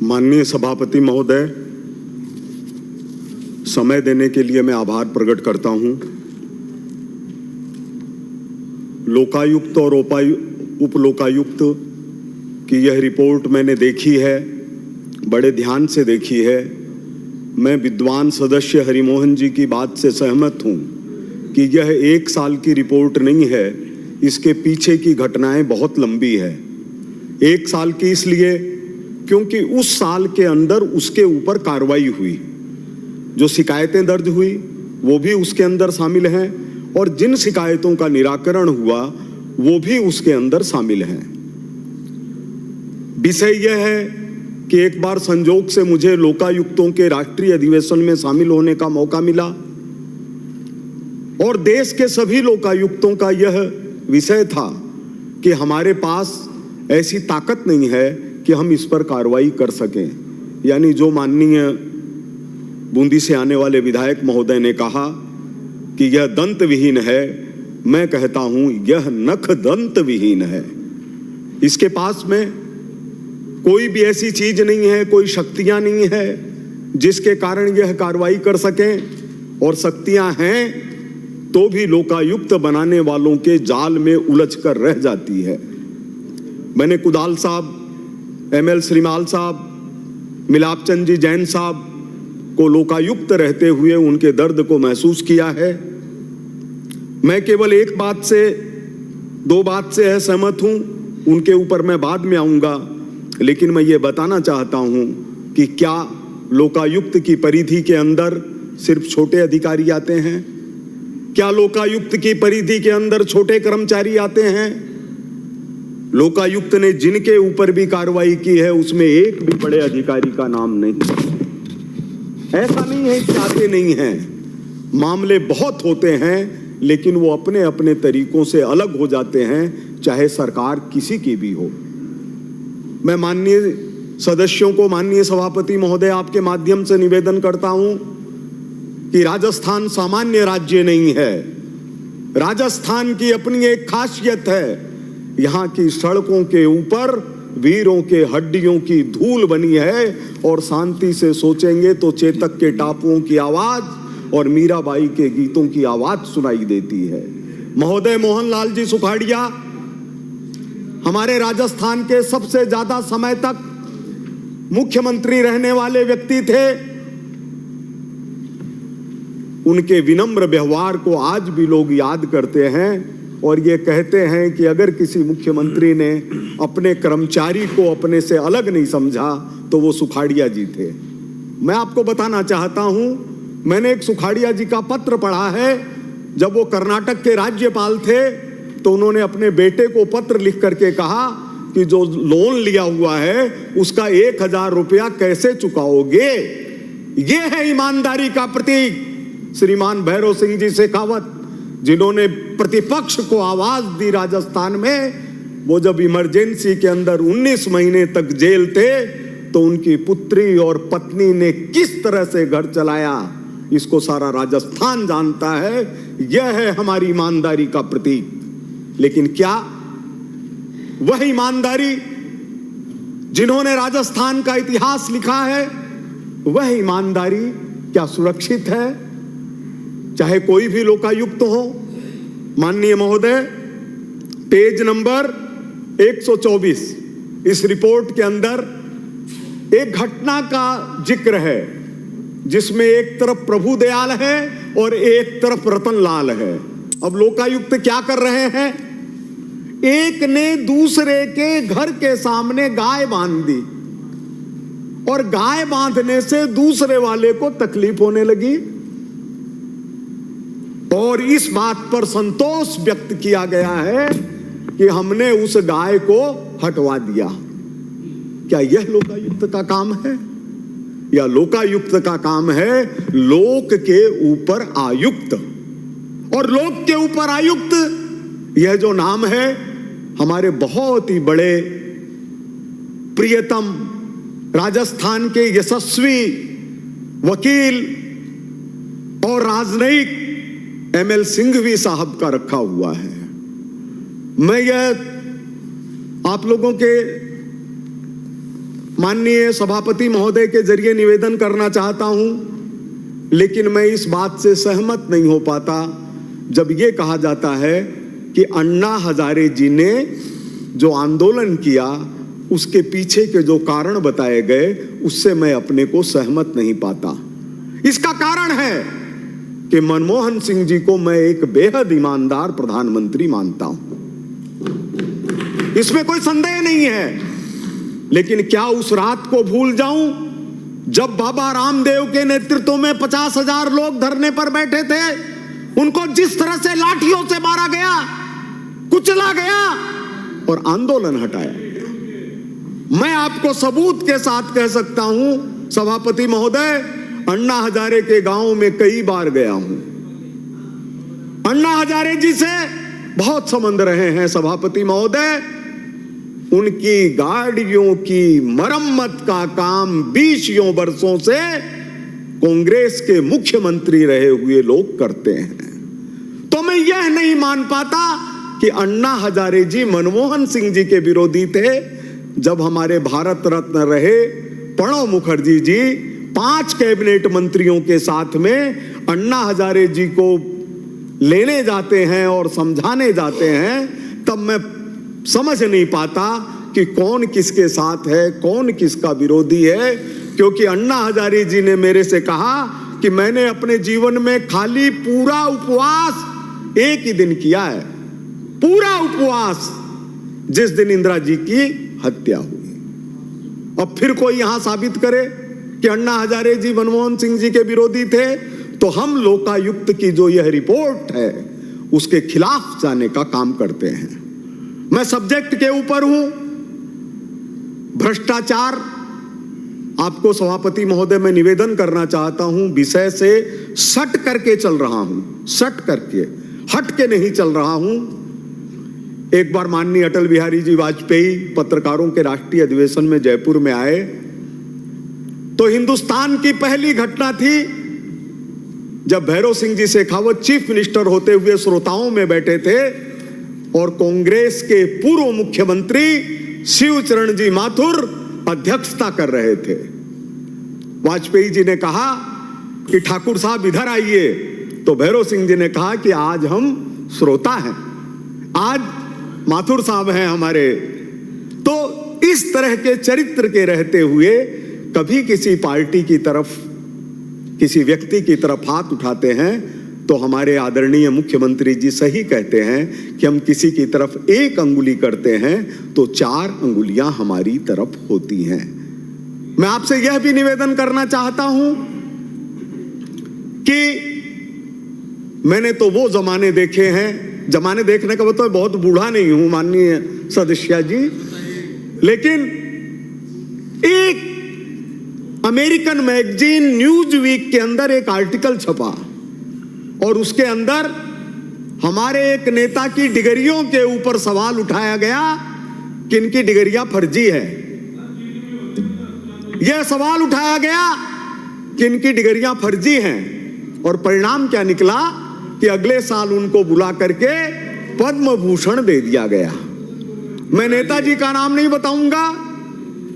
माननीय सभापति महोदय, समय देने के लिए मैं आभार प्रकट करता हूं। लोकायुक्त और उप लोकायुक्त की यह रिपोर्ट मैंने देखी है, बड़े ध्यान से देखी है। मैं विद्वान सदस्य हरिमोहन जी की बात से सहमत हूं कि यह 1 साल की रिपोर्ट नहीं है, इसके पीछे की घटनाएं बहुत लंबी है। 1 साल की इसलिए क्योंकि उस साल के अंदर उसके ऊपर कार्रवाई हुई, जो शिकायतें दर्ज हुई वो भी उसके अंदर शामिल हैं और जिन शिकायतों का निराकरण हुआ वो भी उसके अंदर शामिल हैं। विषय यह है कि एक बार संजोग से मुझे लोकायुक्तों के राष्ट्रीय अधिवेशन में शामिल होने का मौका मिला और देश के सभी लोकायुक्तों का यह विषय था कि हमारे पास ऐसी ताकत नहीं है कि हम इस पर कार्रवाई कर सकें। यानी जो माननीय बूंदी से आने वाले विधायक महोदय ने कहा कि यह दंत विहीन है, मैं कहता हूं यह नख दंत विहीन है। इसके पास में कोई भी ऐसी चीज नहीं है, कोई शक्तियां नहीं है जिसके कारण यह कार्रवाई कर सकें, और शक्तियां हैं तो भी लोकायुक्त बनाने वालों के जाल में उलझ कर रह जाती है। मैंने कुदाल साहब, ML श्रीमाल साहब, मिलाप चंद जी जैन साहब को लोकायुक्त रहते हुए उनके दर्द को महसूस किया है। मैं केवल एक बात से, 2 बात से सहमत हूं, उनके ऊपर मैं बाद में आऊंगा, लेकिन मैं ये बताना चाहता हूं कि क्या लोकायुक्त की परिधि के अंदर सिर्फ छोटे अधिकारी आते हैं? क्या लोकायुक्त की परिधि के अंदर छोटे कर्मचारी आते हैं? लोकायुक्त ने जिनके ऊपर भी कार्रवाई की है उसमें एक भी बड़े अधिकारी का नाम नहीं। ऐसा नहीं है कि आते नहीं हैं, मामले बहुत होते हैं, लेकिन वो अपने अपने तरीकों से अलग हो जाते हैं, चाहे सरकार किसी की भी हो। मैं माननीय सदस्यों को, माननीय सभापति महोदय, आपके माध्यम से निवेदन करता हूं कि राजस्थान सामान्य राज्य नहीं है। राजस्थान की अपनी एक खासियत है, यहाँ की सड़कों के ऊपर वीरों के हड्डियों की धूल बनी है, और शांति से सोचेंगे तो चेतक के टापुओं की आवाज और मीराबाई के गीतों की आवाज सुनाई देती है। महोदय मोहनलाल जी सुखाड़िया हमारे राजस्थान के सबसे ज्यादा समय तक मुख्यमंत्री रहने वाले व्यक्ति थे। उनके विनम्र व्यवहार को आज भी लोग याद करते हैं और ये कहते हैं कि अगर किसी मुख्यमंत्री ने अपने कर्मचारी को अपने से अलग नहीं समझा तो वो सुखाड़िया जी थे। मैं आपको बताना चाहता हूं, मैंने एक सुखाड़िया जी का पत्र पढ़ा है। जब वो कर्नाटक के राज्यपाल थे तो उन्होंने अपने बेटे को पत्र लिख करके कहा कि जो लोन लिया हुआ है उसका 1000 रुपया कैसे चुकाओगे। ये है ईमानदारी का प्रतीक। श्रीमान भैरव सिंह जी शेखावत, जिन्होंने प्रतिपक्ष को आवाज दी राजस्थान में, वो जब इमरजेंसी के अंदर 19 महीने तक जेल थे तो उनकी पुत्री और पत्नी ने किस तरह से घर चलाया, इसको सारा राजस्थान जानता है। यह है हमारी ईमानदारी का प्रतीक। लेकिन क्या वह ईमानदारी जिन्होंने राजस्थान का इतिहास लिखा है, वह ईमानदारी क्या सुरक्षित है? चाहे कोई भी लोकायुक्त हो। माननीय महोदय, पेज नंबर 124 इस रिपोर्ट के अंदर एक घटना का जिक्र है जिसमें एक तरफ प्रभु दयाल है और एक तरफ रतन लाल है। अब लोकायुक्त क्या कर रहे हैं? एक ने दूसरे के घर के सामने गाय बांध दी और गाय बांधने से दूसरे वाले को तकलीफ होने लगी और इस बात पर संतोष व्यक्त किया गया है कि हमने उस गाय को हटवा दिया। क्या यह लोकायुक्त का काम है? या लोकायुक्त का काम है लोक के ऊपर आयुक्त, और लोक के ऊपर आयुक्त यह जो नाम है हमारे बहुत ही बड़े प्रियतम राजस्थान के यशस्वी वकील और राजनयिक ML सिंघवी साहब का रखा हुआ है। मैं यह आप लोगों के माननीय सभापति महोदय के जरिए निवेदन करना चाहता हूं, लेकिन मैं इस बात से सहमत नहीं हो पाता जब ये कहा जाता है कि अन्ना हजारे जी ने जो आंदोलन किया उसके पीछे के जो कारण बताए गए उससे मैं अपने को सहमत नहीं पाता। इसका कारण है कि मनमोहन सिंह जी को मैं एक बेहद ईमानदार प्रधानमंत्री मानता हूं, इसमें कोई संदेह नहीं है। लेकिन क्या उस रात को भूल जाऊं जब बाबा रामदेव के नेतृत्व में 50,000 लोग धरने पर बैठे थे, उनको जिस तरह से लाठियों से मारा गया, कुचला गया और आंदोलन हटाया गया। मैं आपको सबूत के साथ कह सकता हूं सभापति महोदय, अन्ना हजारे के गांव में कई बार गया हूं। अन्ना हजारे जी से बहुत संबंध रहे हैं सभापति महोदय। उनकी गाड़ियों की मरम्मत का काम 20 वर्षों से कांग्रेस के मुख्यमंत्री रहे हुए लोग करते हैं। तो मैं यह नहीं मान पाता कि अन्ना हजारे जी मनमोहन सिंह जी के विरोधी थे, जब हमारे भारत रत्न रहे प्रणब मुखर्जी जी 5 कैबिनेट मंत्रियों के साथ में अन्ना हजारे जी को लेने जाते हैं और समझाने जाते हैं, तब मैं समझ नहीं पाता कि कौन किसके साथ है, कौन किसका विरोधी है। क्योंकि अन्ना हजारे जी ने मेरे से कहा कि मैंने अपने जीवन में खाली पूरा उपवास एक ही दिन किया है, पूरा उपवास, जिस दिन इंदिरा जी की हत्या हुई। अब फिर कोई यहां साबित करे कि अन्ना हजारे जी मनमोहन सिंह जी के विरोधी थे, तो हम लोकायुक्त की जो यह रिपोर्ट है उसके खिलाफ जाने का काम करते हैं। मैं सब्जेक्ट के ऊपर हूं, भ्रष्टाचार। आपको सभापति महोदय मैं निवेदन करना चाहता हूं, विषय से सट करके चल रहा हूं, सट करके, हट के नहीं चल रहा हूं। एक बार माननीय अटल बिहारी जी वाजपेयी पत्रकारों के राष्ट्रीय अधिवेशन में जयपुर में आए, तो हिंदुस्तान की पहली घटना थी जब भैरव सिंह जी शेखावत चीफ मिनिस्टर होते हुए श्रोताओं में बैठे थे और कांग्रेस के पूर्व मुख्यमंत्री शिवचरण जी माथुर अध्यक्षता कर रहे थे। वाजपेयी जी ने कहा कि ठाकुर साहब इधर आइए, तो भैरव सिंह जी ने कहा कि आज हम श्रोता हैं, आज माथुर साहब हैं हमारे। तो इस तरह के चरित्र के रहते हुए कभी किसी पार्टी की तरफ, किसी व्यक्ति की तरफ हाथ उठाते हैं, तो हमारे आदरणीय मुख्यमंत्री जी सही कहते हैं कि हम किसी की तरफ एक अंगुली करते हैं तो 4 अंगुलियां हमारी तरफ होती हैं। मैं आपसे यह भी निवेदन करना चाहता हूं कि मैंने तो वो जमाने देखे हैं, जमाने देखने का मतलब बहुत बूढ़ा नहीं हूं माननीय सदस्य जी, लेकिन एक अमेरिकन मैगजीन न्यूज वीक के अंदर एक आर्टिकल छपा और उसके अंदर हमारे एक नेता की डिग्रियों के ऊपर सवाल उठाया गया कि इनकी डिग्रियां फर्जी है। यह सवाल उठाया गया कि इनकी डिग्रियां फर्जी हैं, और परिणाम क्या निकला कि अगले साल उनको बुला करके पद्म भूषण दे दिया गया। मैं नेताजी का नाम नहीं बताऊंगा,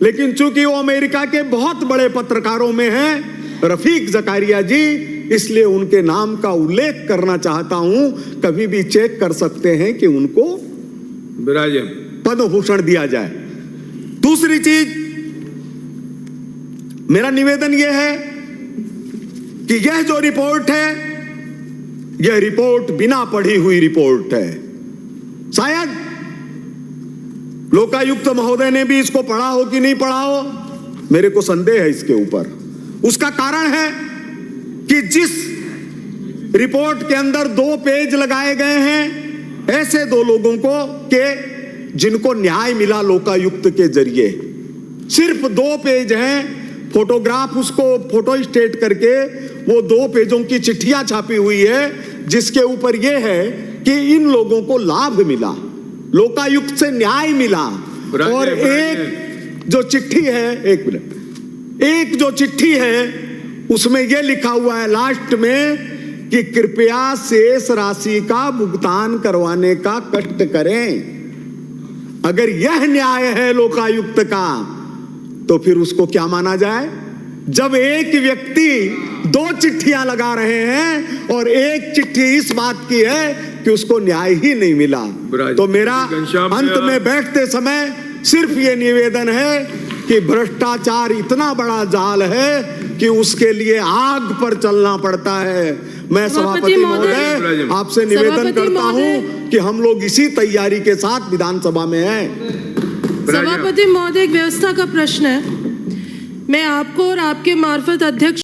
लेकिन चूंकि वो अमेरिका के बहुत बड़े पत्रकारों में हैं, रफीक जकारिया जी, इसलिए उनके नाम का उल्लेख करना चाहता हूं। कभी भी चेक कर सकते हैं कि उनको पद्म भूषण दिया जाए। दूसरी चीज, मेरा निवेदन यह है कि यह जो रिपोर्ट है, यह रिपोर्ट बिना पढ़ी हुई रिपोर्ट है। शायद लोकायुक्त महोदय ने भी इसको पढ़ा हो कि नहीं पढ़ा हो, मेरे को संदेह है इसके ऊपर। उसका कारण है कि जिस रिपोर्ट के अंदर 2 पेज लगाए गए हैं, ऐसे 2 लोगों को के जिनको न्याय मिला लोकायुक्त के जरिए, सिर्फ 2 पेज हैं, फोटोग्राफ उसको फोटो स्टेट करके वो 2 पेजों की चिट्ठियां छापी हुई है, जिसके ऊपर यह है कि इन लोगों को लाभ मिला, लोकायुक्त से न्याय मिला। और एक जो चिट्ठी है, एक मिनट, एक जो चिट्ठी है उसमें यह लिखा हुआ है लास्ट में कि कृपया शेष राशि का भुगतान करवाने का कष्ट करें। अगर यह न्याय है लोकायुक्त का, तो फिर उसको क्या माना जाए? जब एक व्यक्ति 2 चिट्ठियां लगा रहे हैं और एक चिट्ठी इस बात की है कि उसको न्याय ही नहीं मिला, तो मेरा अंत में बैठते समय सिर्फ ये निवेदन है कि भ्रष्टाचार इतना बड़ा जाल है कि उसके लिए आग पर चलना पड़ता है। मैं सभापति महोदय आपसे निवेदन करता हूं कि हम लोग इसी तैयारी के साथ विधानसभा में हैं। सभापति महोदय, एक व्यवस्था का प्रश्न है। मैं आपको और आपके मार्फत अध्यक्ष